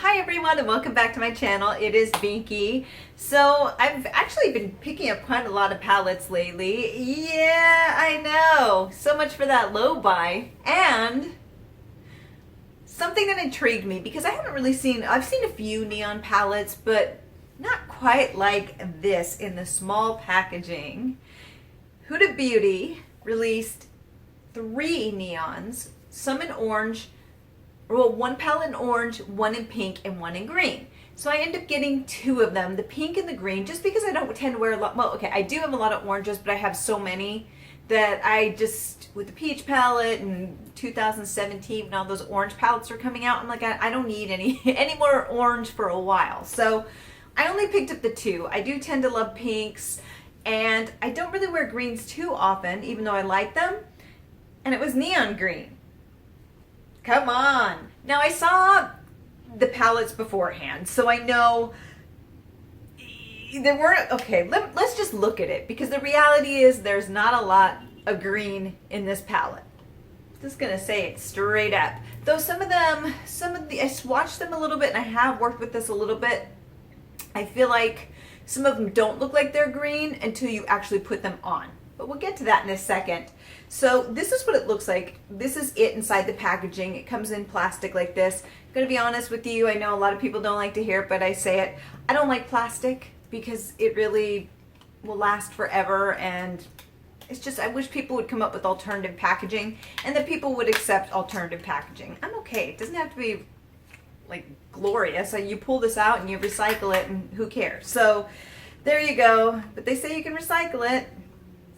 Hi everyone and welcome back to my channel. It is Binky. So I've actually been picking up quite a lot of palettes lately. Yeah, I know. So much for that low buy. And something that intrigued me because I haven't really seen, I've seen a few neon palettes, but not quite like this in the small packaging. Huda Beauty released 3 neons, some in orange, well, 1 palette in orange, 1 in pink, and 1 in green. So I end up getting 2 of them, the pink and the green, just because I don't tend to wear a lot. Well, okay, I do have a lot of oranges, but I have so many that I just, with the peach palette and 2017 when all those orange palettes are coming out, I'm like, I don't need any more orange for a while. So I only picked up the 2. I do tend to love pinks, and I don't really wear greens too often, even though I like them. And it was neon green. Come on. Now I saw the palettes beforehand, so I know there weren't, okay, let's just look at it, because the reality is there's not a lot of green in this palette. I'm just gonna say it straight up. Though some of the, I swatched them a little bit, and I have worked with this a little bit. I feel like some of them don't look like they're green until you actually put them on. But we'll get to that in a second. So this is what it looks like. This is it inside the packaging. It comes in plastic like this. I'm gonna be honest with you, I know a lot of people don't like to hear it, but I say it. I don't like plastic because it really will last forever, and it's just, I wish people would come up with alternative packaging and that people would accept alternative packaging. I'm okay. It doesn't have to be like glorious. So you pull this out and you recycle it and who cares? So there you go. But they say you can recycle it.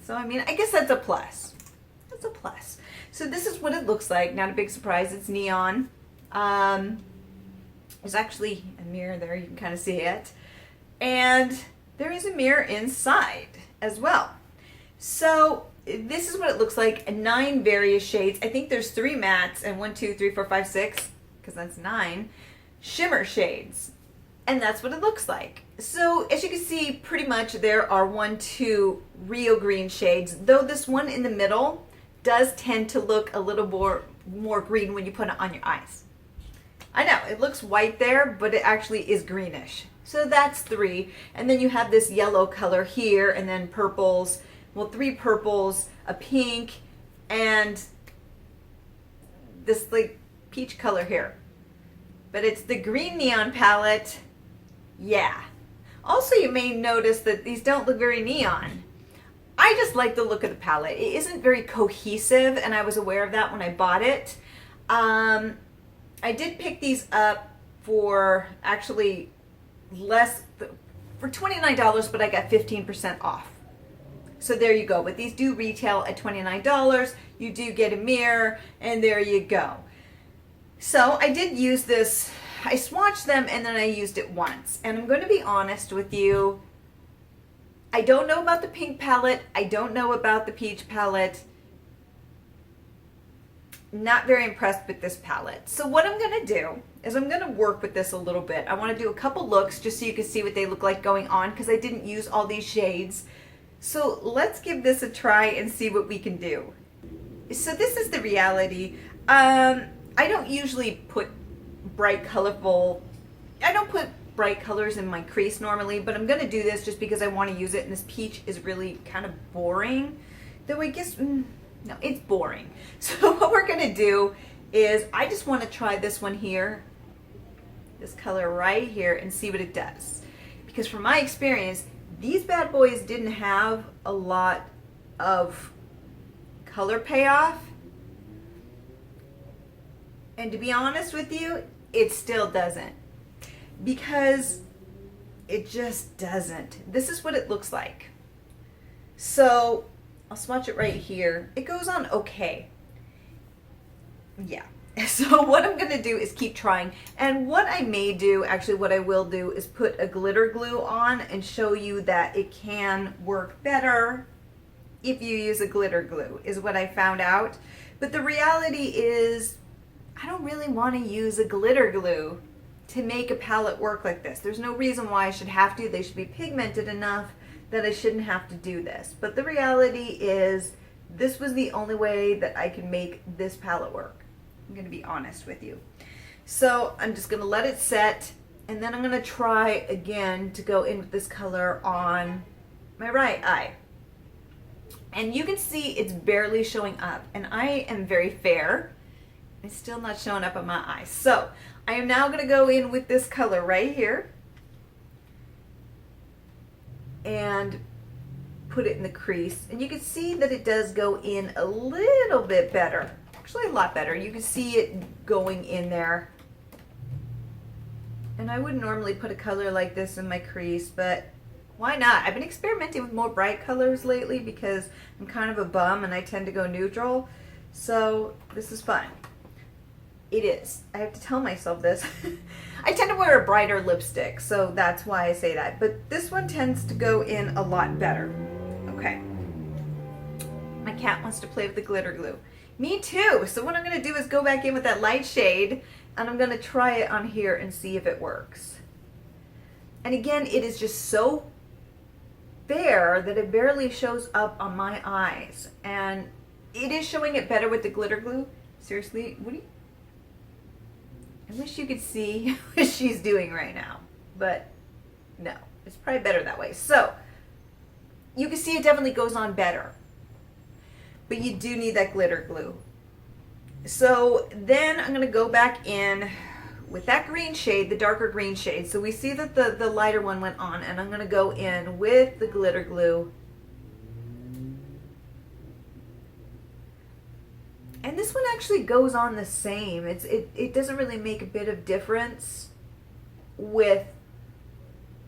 So, I mean, I guess that's a plus. That's a plus. So this is what it looks like. Not a big surprise. It's neon. There's actually a mirror there. You can kind of see it. And there is a mirror inside as well. So this is what it looks like. 9 various shades. I think there's 3 mattes and 1, 2, 3, 4, 5, 6, because that's 9 shimmer shades. And that's what it looks like. So as you can see, pretty much there are 1, 2 real green shades, though this one in the middle does tend to look a little more green when you put it on your eyes. I know, it looks white there, but it actually is greenish. So that's 3. And then you have this yellow color here, and then purples, well, 3 purples, a pink, and this like peach color here. But it's the green neon palette. Yeah. Also, you may notice that these don't look very neon. I just like the look of the palette. It isn't very cohesive, and I was aware of that when I bought it. I did pick these up for actually less, for $29, but I got 15% off. So there you go. But these do retail at $29. You do get a mirror, and there you go. So I did use this. I swatched them and then I used it once. And I'm going to be honest with you. I don't know about the pink palette. I don't know about the peach palette. Not very impressed with this palette. So what I'm going to do is I'm going to work with this a little bit. I want to do a couple looks just so you can see what they look like going on, because I didn't use all these shades. So let's give this a try and see what we can do. So this is the reality. I don't usually put bright colorful, I don't put bright colors in my crease normally, but I'm going to do this just because I want to use it, and this peach is really kind of boring, though I guess, no, it's boring. So what we're going to do is I just want to try this one here, this color right here, and see what it does, because from my experience these bad boys didn't have a lot of color payoff. And to be honest with you, it still doesn't, because it just doesn't. This is what it looks like. So I'll swatch it right here. It goes on okay. Yeah. So what I'm going to do is keep trying. And what I may do, actually what I will do, is put a glitter glue on and show you that it can work better if you use a glitter glue, is what I found out. But the reality is, I don't really want to use a glitter glue to make a palette work like this. There's no reason why I should have to. They should be pigmented enough that I shouldn't have to do this. But the reality is, this was the only way that I could make this palette work. I'm going to be honest with you. So I'm just gonna let it set, and then I'm gonna try again to go in with this color on my right eye. And you can see it's barely showing up, and I am very fair. It's still not showing up on my eyes. So I am now gonna go in with this color right here and put it in the crease. And you can see that it does go in a little bit better. Actually a lot better. You can see it going in there. And I wouldn't normally put a color like this in my crease, but why not? I've been experimenting with more bright colors lately because I'm kind of a bum and I tend to go neutral. So this is fun. It is. I have to tell myself this. I tend to wear a brighter lipstick, so that's why I say that. But this one tends to go in a lot better. Okay. My cat wants to play with the glitter glue. Me too. So what I'm going to do is go back in with that light shade, and I'm going to try it on here and see if it works. And again, it is just so bare that it barely shows up on my eyes. And it is showing it better with the glitter glue. Seriously, what do you... I wish you could see what she's doing right now, but no, it's probably better that way. So you can see it definitely goes on better, but you do need that glitter glue. So then I'm going to go back in with that green shade, the darker green shade. So we see that the lighter one went on, and I'm going to go in with the glitter glue. And this one actually goes on the same. It doesn't really make a bit of difference with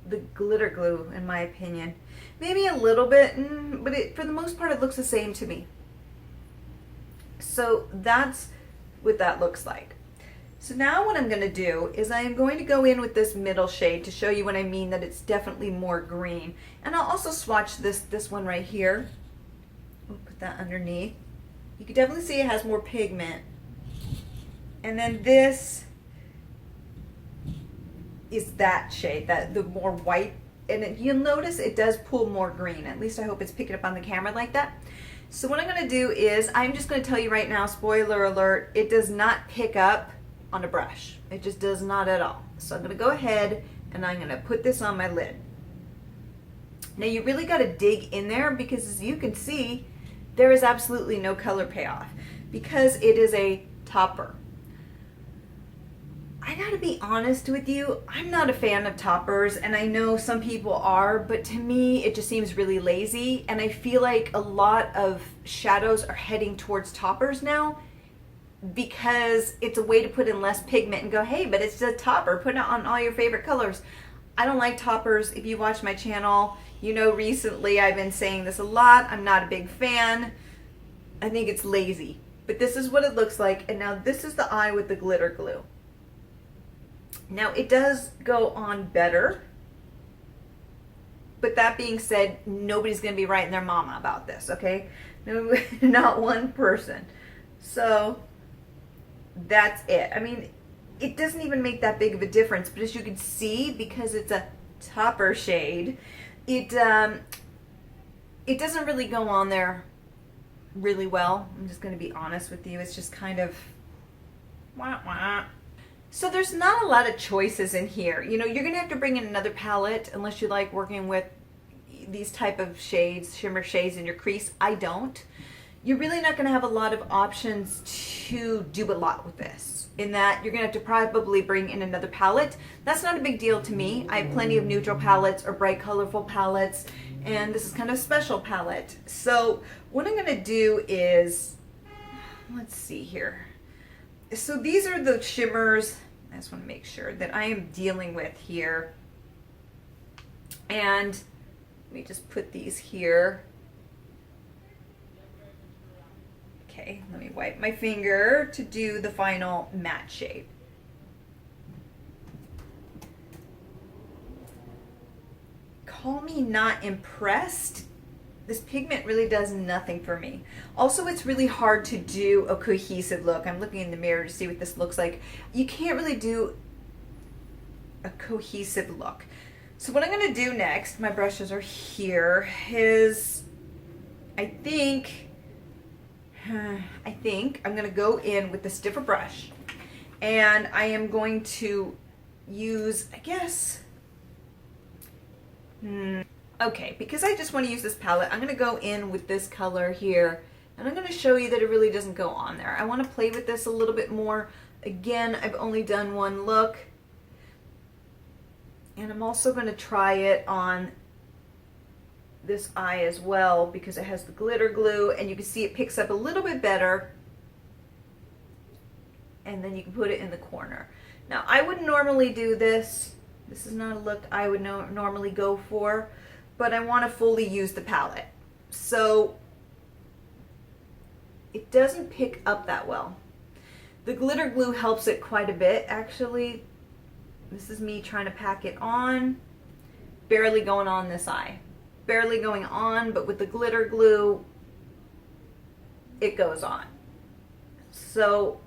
the glitter glue, in my opinion. Maybe a little bit, but for the most part it looks the same to me. So that's what that looks like. So now what I'm going to do is I'm going to go in with this middle shade to show you what I mean, that it's definitely more green. And I'll also swatch this one right here. We'll put that underneath. You can definitely see it has more pigment. And then this is that shade, the more white. And you'll notice it does pull more green. At least I hope it's picking up on the camera like that. So what I'm going to do is, I'm just going to tell you right now, spoiler alert, it does not pick up on a brush. It just does not at all. So I'm going to go ahead and I'm going to put this on my lid. Now you really got to dig in there, because as you can see, there is absolutely no color payoff because it is a topper. I gotta be honest with you, I'm not a fan of toppers, and I know some people are, but to me it just seems really lazy, and I feel like a lot of shadows are heading towards toppers now because it's a way to put in less pigment and go, hey, but it's a topper, put it on all your favorite colors. I don't like toppers. If you watch my channel, you know recently I've been saying this a lot. I'm not a big fan. I think it's lazy. But this is what it looks like. And now this is the eye with the glitter glue. Now it does go on better. But that being said, nobody's going to be writing their mama about this, okay? No, not one person. So that's it. I mean, it doesn't even make that big of a difference, but as you can see, because it's a topper shade, it doesn't really go on there really well. I'm just going to be honest with you. It's just kind of wah wah. So there's not a lot of choices in here. You know, you're going to have to bring in another palette unless you like working with these type of shades, shimmer shades in your crease. I don't. You're really not going to have a lot of options to do a lot with this, in that you're going to have to probably bring in another palette. That's not a big deal to me. I have plenty of neutral palettes or bright colorful palettes, and this is kind of a special palette. So what I'm going to do is, let's see here. So these are the shimmers, I just want to make sure, that I am dealing with here. And let me just put these here. Okay, let me wipe my finger to do the final matte shade. Call me not impressed. This pigment really does nothing for me. Also, it's really hard to do a cohesive look. I'm looking in the mirror to see what this looks like. You can't really do a cohesive look. So what I'm going to do next, my brushes are here, is I think I'm going to go in with the stiffer brush, And I am going to use, I guess, okay, because I just want to use this palette, I'm going to go in with this color here, and I'm going to show you that it really doesn't go on there. I want to play with this a little bit more. Again, I've only done one look, and I'm also going to try it on this eye as well because it has the glitter glue, and you can see it picks up a little bit better, and then you can put it in the corner. Now, I wouldn't normally do this. This is not a look I would normally go for, but I want to fully use the palette. So it doesn't pick up that well. The glitter glue helps it quite a bit, actually. This is me trying to pack it on. Barely going on this eye. Barely going on, but with the glitter glue, it goes on. So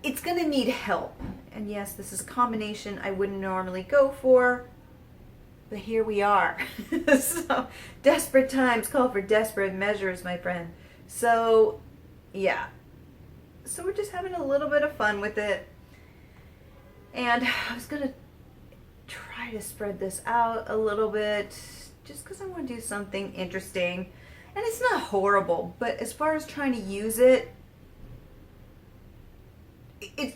it's going to need help. And yes, this is a combination I wouldn't normally go for, but here we are. So desperate times call for desperate measures, my friend. So yeah, so we're just having a little bit of fun with it. And I was gonna try to spread this out a little bit just because I want to do something interesting. And it's not horrible, but as far as trying to use it,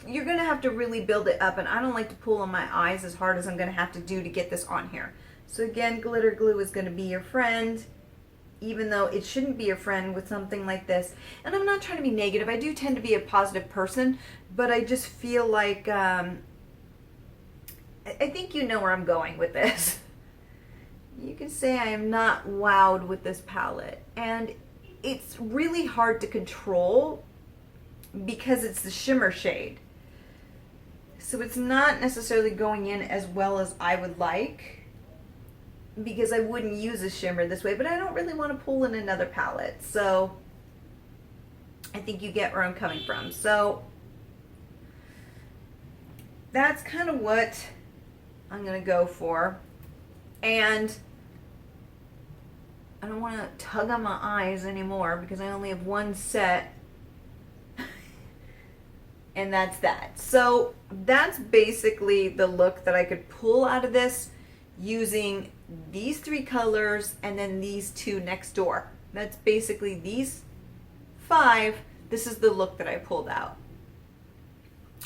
you're going to have to really build it up, and I don't like to pull on my eyes as hard as I'm going to have to do to get this on here. So again, glitter glue is going to be your friend, even though it shouldn't be your friend with something like this. And I'm not trying to be negative. I do tend to be a positive person, but I just feel like, I think you know where I'm going with this. You can say I am not wowed with this palette, and it's really hard to control because it's the shimmer shade. So it's not necessarily going in as well as I would like, because I wouldn't use a shimmer this way, but I don't really want to pull in another palette. So I think you get where I'm coming from. So that's kind of what I'm going to go for. And I don't want to tug on my eyes anymore because I only have one set. And that's that. So that's basically the look that I could pull out of this using these three colors and then these two next door. That's basically these 5. This is the look that I pulled out.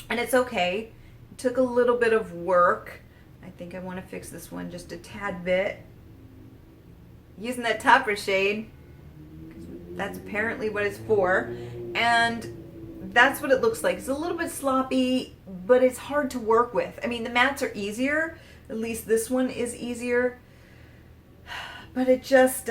And it's okay. It took a little bit of work. I think I want to fix this one just a tad bit. Using that topper shade, because that's apparently what it's for. And that's what it looks like. It's a little bit sloppy, but it's hard to work with. I mean, the mattes are easier. At least this one is easier. But it just,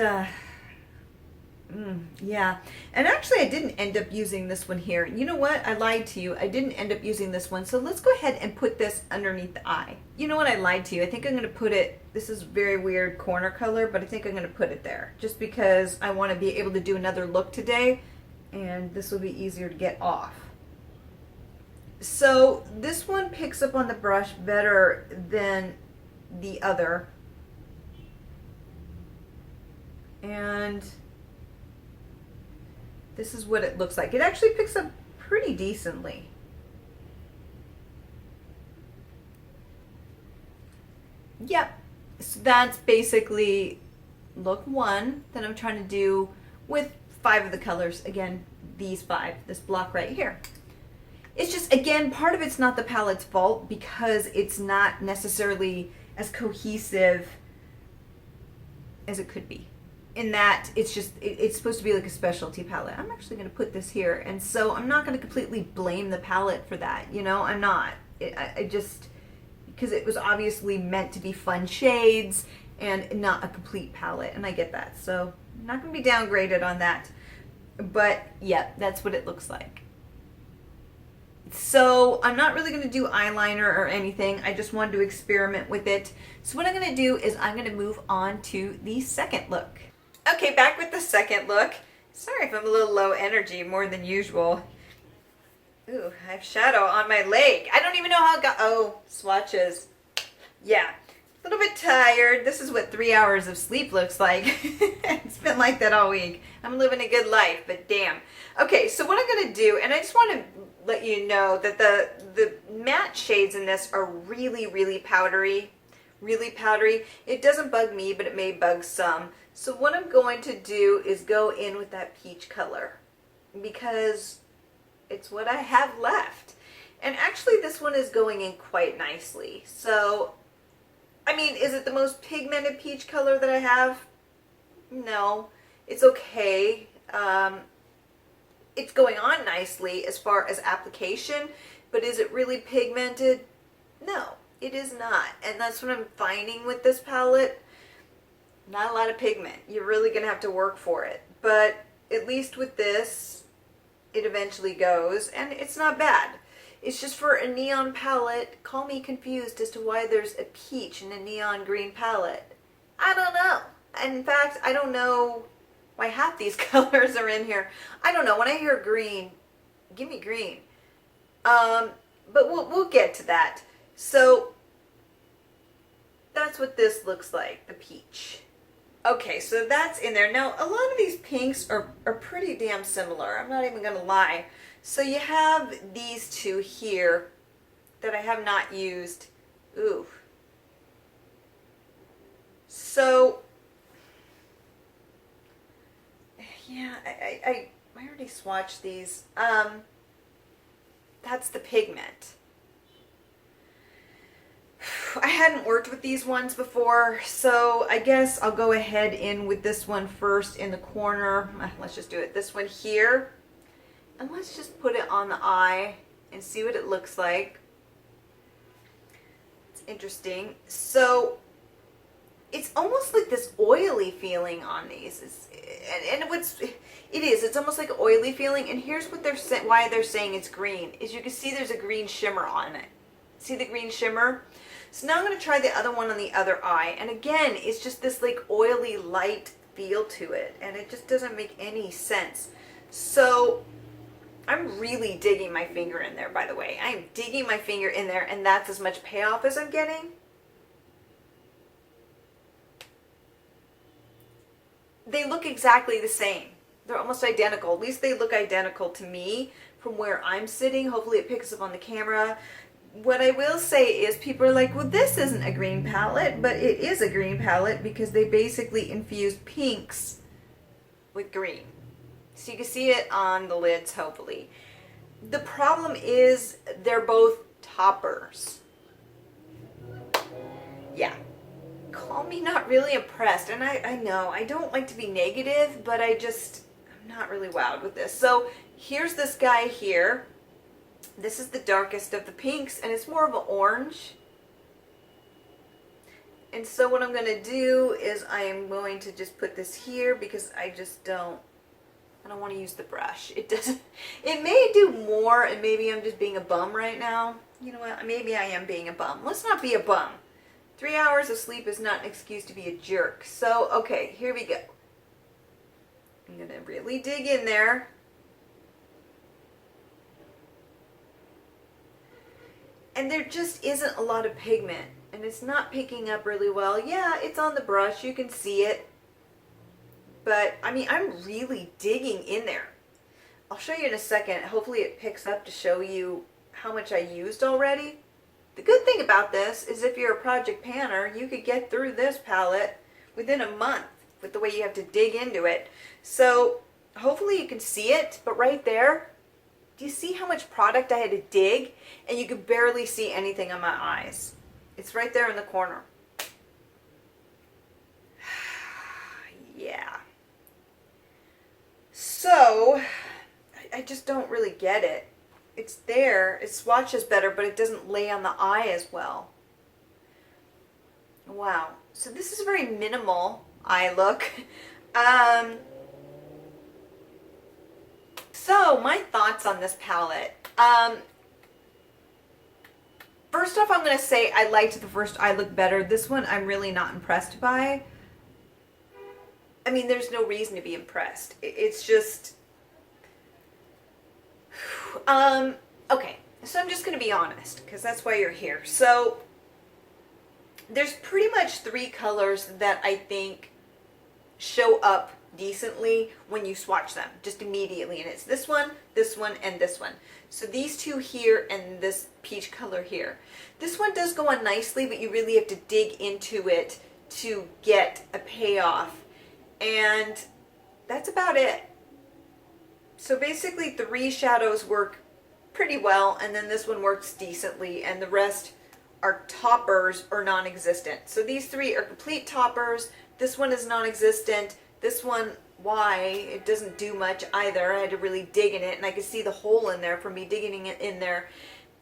yeah. And actually, I didn't end up using this one here. You know what? I lied to you. I didn't end up using this one. So let's go ahead and put this underneath the eye. You know what? I lied to you. I think I'm going to put it, this is very weird corner color, but I think I'm going to put it there. Just because I want to be able to do another look today. And this will be easier to get off. So this one picks up on the brush better than the other. And this is what it looks like. It actually picks up pretty decently. Yep. So that's basically look 1 that I'm trying to do with 5 of the colors. Again, these 5, this block right here. It's just, again, part of it's not the palette's fault because it's not necessarily as cohesive as it could be. In that it's just, it's supposed to be like a specialty palette. I'm actually going to put this here, and so I'm not going to completely blame the palette for that. You know, I'm not. I just, because it was obviously meant to be fun shades and not a complete palette, and I get that. So I'm not going to be downgraded on that. But yeah, that's what it looks like. So I'm not really going to do eyeliner or anything. I just wanted to experiment with it. So what I'm going to do is I'm going to move on to the second look. Okay, back with the second look. Sorry if I'm a little low energy, more than usual. Ooh, I have shadow on my leg. I don't even know how it got, oh, swatches. Yeah, a little bit tired. This is what 3 hours of sleep looks like. It's been like that all week. I'm living a good life, but damn. Okay, so what I'm going to do, and I just want to let you know that the matte shades in this are really, really powdery. Really powdery. It doesn't bug me, but it may bug some. So what I'm going to do is go in with that peach color because it's what I have left. And actually this one is going in quite nicely. So, I mean, is it the most pigmented peach color that I have? No. It's okay. It's going on nicely as far as application, but is it really pigmented? No, it is not. And that's what I'm finding with this palette. Not a lot of pigment. You're really going to have to work for it. But at least with this, it eventually goes, and it's not bad. It's just for a neon palette. Call me confused as to why there's a peach in a neon green palette. I don't know. In fact, I don't know why half these colors are in here. I don't know. When I hear green, give me green. But we'll get to that. So that's what this looks like, the peach. Okay, so that's in there. Now, a lot of these pinks are pretty damn similar. I'm not even going to lie. So you have these two here that I have not used. Ooh. So, yeah, I already swatched these. That's the pigment. I hadn't worked with these ones before, so I guess I'll go ahead in with this one first in the corner. Let's just do it. This one here. And let's just put it on the eye and see what it looks like. It's interesting. So it's almost like this oily feeling on these. It's almost like an oily feeling. And here's what why they're saying it's green. Is you can see there's a green shimmer on it. See the green shimmer? So now I'm going to try the other one on the other eye. And again, it's just this like oily light feel to it. And it just doesn't make any sense. So I'm really digging my finger in there, by the way. I'm digging my finger in there, and that's as much payoff as I'm getting. They look exactly the same. They're almost identical. At least they look identical to me from where I'm sitting. Hopefully it picks up on the camera. What I will say is people are like, well, this isn't a green palette, but it is a green palette because they basically infused pinks with green. So you can see it on the lids, hopefully. The problem is they're both toppers. Yeah. Call me not really impressed. And I know, I don't like to be negative, but I'm not really wowed with this. So here's this guy here. This is the darkest of the pinks, and it's more of an orange. And so what I'm going to do is I am going to just put this here because I don't want to use the brush. It may do more, and maybe I'm just being a bum right now. You know what? Maybe I am being a bum. Let's not be a bum. 3 hours of sleep is not an excuse to be a jerk. So, okay, here we go. I'm going to really dig in there. And there just isn't a lot of pigment, and it's not picking up really well. Yeah, it's on the brush. You can see it. But, I mean, I'm really digging in there. I'll show you in a second. Hopefully it picks up to show you how much I used already. The good thing about this is if you're a project panner, you could get through this palette within a month with the way you have to dig into it. So, hopefully you can see it, but right there, do you see how much product I had to dig? And you could barely see anything on my eyes. It's right there in the corner. Yeah. So, I just don't really get it. It's there, it swatches better, but it doesn't lay on the eye as well. Wow. So this is a very minimal eye look. So my thoughts on this palette. First off, I'm going to say I liked the first eye look better. This one I'm really not impressed by. I mean, there's no reason to be impressed. It's just... okay, so I'm just going to be honest, because that's why you're here. So, there's pretty much 3 colors that I think show up decently when you swatch them, just immediately. And it's this one, and this one. So these two here and this peach color here. This one does go on nicely, but you really have to dig into it to get a payoff. And that's about it. So basically 3 shadows work pretty well, and then this one works decently, and the rest are toppers or non-existent. So these 3 are complete toppers. This one is non-existent. This one, why? It doesn't do much either. I had to really dig in it, and I could see the hole in there from me digging it in there.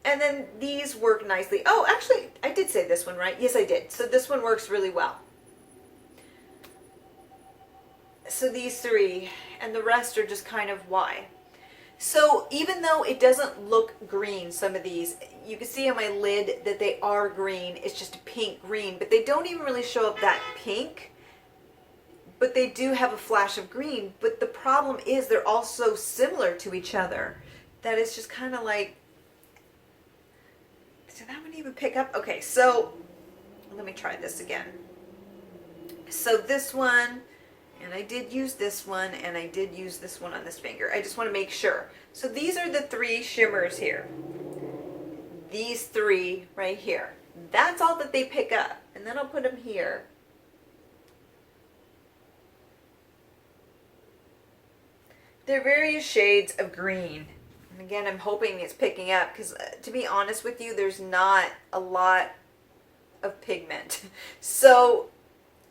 And then these work nicely. Oh, actually, I did say this one, right? Yes, I did. So this one works really well. So these 3, and the rest are just kind of why. So even though it doesn't look green, some of these, you can see on my lid that they are green. It's just a pink green, but they don't even really show up that pink, but they do have a flash of green. But the problem is they're all so similar to each other that it's just kind of like, did that one even pick up? Okay, so let me try this again. So this one, and I did use this one, and I did use this one on this finger. I just want to make sure. So these are the 3 shimmers here. These 3 right here. That's all that they pick up. And then I'll put them here. They're various shades of green. And again, I'm hoping it's picking up because, to be honest with you, there's not a lot of pigment. So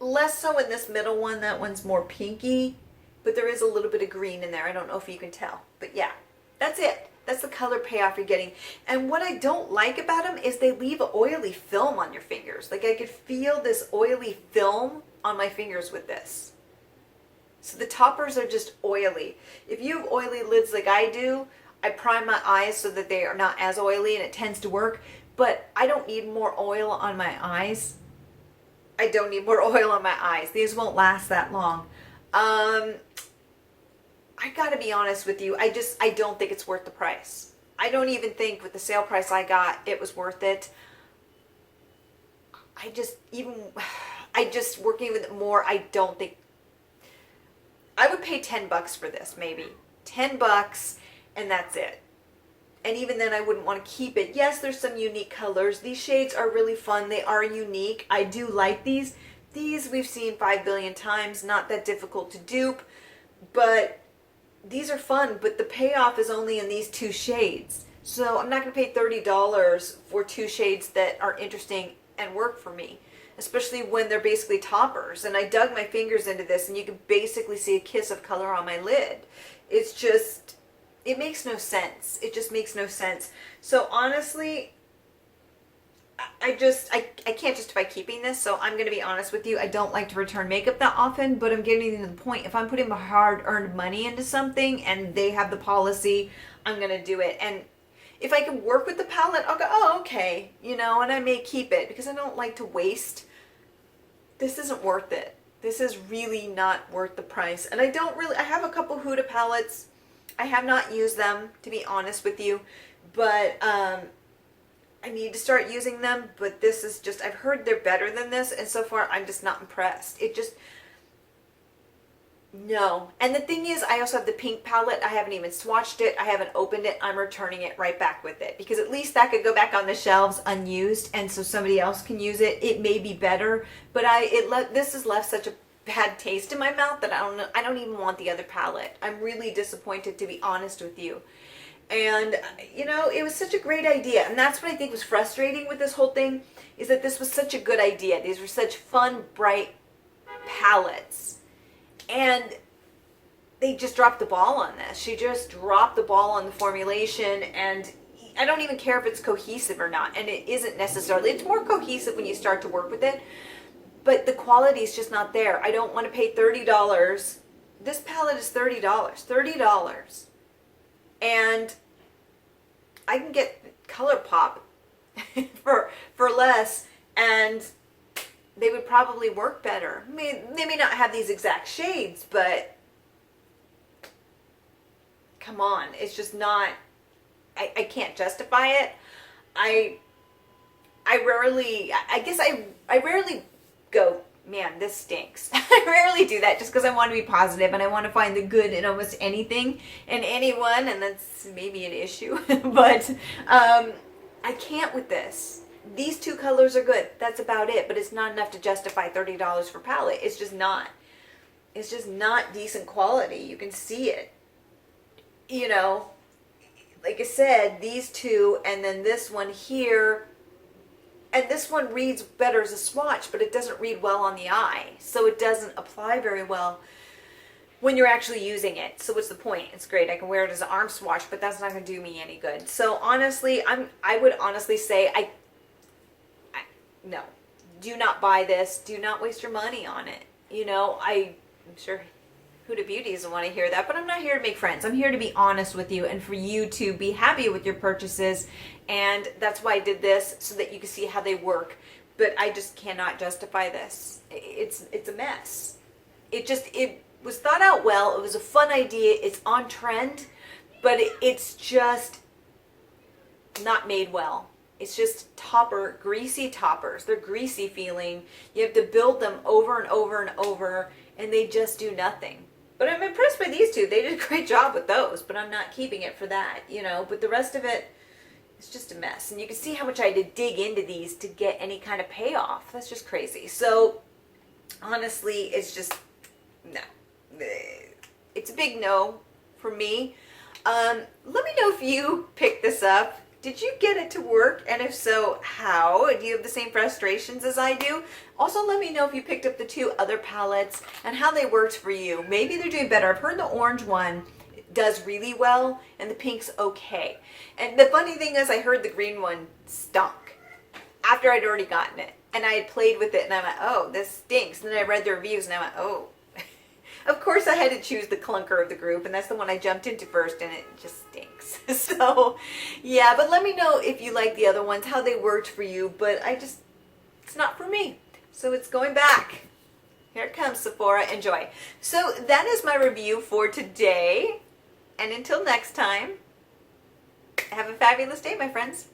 less so in this middle one. That one's more pinky, but there is a little bit of green in there. I don't know if you can tell, but yeah, that's it. That's the color payoff you're getting. And what I don't like about them is they leave an oily film on your fingers. Like I could feel this oily film on my fingers with this. So the toppers are just oily. If you have oily lids like I do, I prime my eyes so that they are not as oily, and it tends to work, but I don't need more oil on my eyes. I don't need more oil on my eyes. These won't last that long. I gotta be honest with you. I don't think it's worth the price. I don't even think with the sale price I got, it was worth it. Working with it more, I don't think, I would pay $10 for this, maybe. $10, and that's it. And even then, I wouldn't want to keep it. Yes, there's some unique colors. These shades are really fun. They are unique. I do like these. These we've seen 5 billion times. Not that difficult to dupe. But these are fun. But the payoff is only in these 2 shades. So I'm not going to pay $30 for 2 shades that are interesting and work for me. Especially when they're basically toppers. And I dug my fingers into this, and you can basically see a kiss of color on my lid. It's just, it makes no sense. It just makes no sense. So honestly, I can't justify keeping this. So I'm going to be honest with you. I don't like to return makeup that often, but I'm getting to the point. If I'm putting my hard-earned money into something and they have the policy, I'm going to do it. And if I can work with the palette, I'll go, oh, okay, you know, and I may keep it because I don't like to waste. This isn't worth it. This is really not worth the price. And I have a couple Huda palettes. I have not used them, to be honest with you, but I need to start using them. But this is just, I've heard they're better than this, and so far I'm just not impressed. It just, no. And the thing is, I also have the pink palette. I haven't even swatched it. I haven't opened it. I'm returning it right back with it because at least that could go back on the shelves unused, and so somebody else can use it. It may be better, but this has left such a bad taste in my mouth that I don't even want the other palette. I'm really disappointed, to be honest with you. And you know, it was such a great idea, and that's what I think was frustrating with this whole thing, is that this was such a good idea. These were such fun, bright palettes, and they just dropped the ball on this. She just dropped the ball on the formulation, and I don't even care if it's cohesive or not, and it isn't necessarily. It's more cohesive when you start to work with it, but the quality is just not there. I don't want to pay $30. This palette is $30. $30. And I can get ColourPop for less, and they would probably work better. I mean, they may not have these exact shades, but come on, it's just not, I can't justify it. I rarely go man, this stinks. I rarely do that just because I want to be positive and I want to find the good in almost anything and anyone, and that's maybe an issue. But I can't with this. These two colors are good. That's about it, but it's not enough to justify $30 for palette. It's just not. It's just not decent quality. You can see it. You know, like I said, these two and then this one here, and this one reads better as a swatch, but it doesn't read well on the eye. So it doesn't apply very well when you're actually using it. So what's the point? It's great. I can wear it as an arm swatch, but that's not going to do me any good. So honestly, I would honestly say no. Do not buy this. Do not waste your money on it. You know, I'm sure Huda Beauty doesn't want to hear that, but I'm not here to make friends. I'm here to be honest with you and for you to be happy with your purchases. And that's why I did this, so that you can see how they work. But I just cannot justify this. It's a mess. It was thought out well. It was a fun idea. It's on trend, but it's just not made well. It's just greasy toppers. They're greasy feeling. You have to build them over and over and over, and they just do nothing. But I'm impressed by these two. They did a great job with those, but I'm not keeping it for that, you know. But the rest of it, it's just a mess. And you can see how much I had to dig into these to get any kind of payoff. That's just crazy. So, honestly, it's just, no. It's a big no for me. Let me know if you picked this up. Did you get it to work? And if so, how? Do you have the same frustrations as I do? Also, let me know if you picked up the two other palettes and how they worked for you. Maybe they're doing better. I've heard the orange one does really well and the pink's okay. And the funny thing is, I heard the green one stunk after I'd already gotten it. And I had played with it and I went, oh, this stinks. And then I read the reviews and I went, oh. Of course, I had to choose the clunker of the group, and that's the one I jumped into first, and it just stinks. So, yeah, but let me know if you like the other ones, how they worked for you, but it's not for me. So it's going back. Here it comes, Sephora. Enjoy. So that is my review for today, and until next time, have a fabulous day, my friends.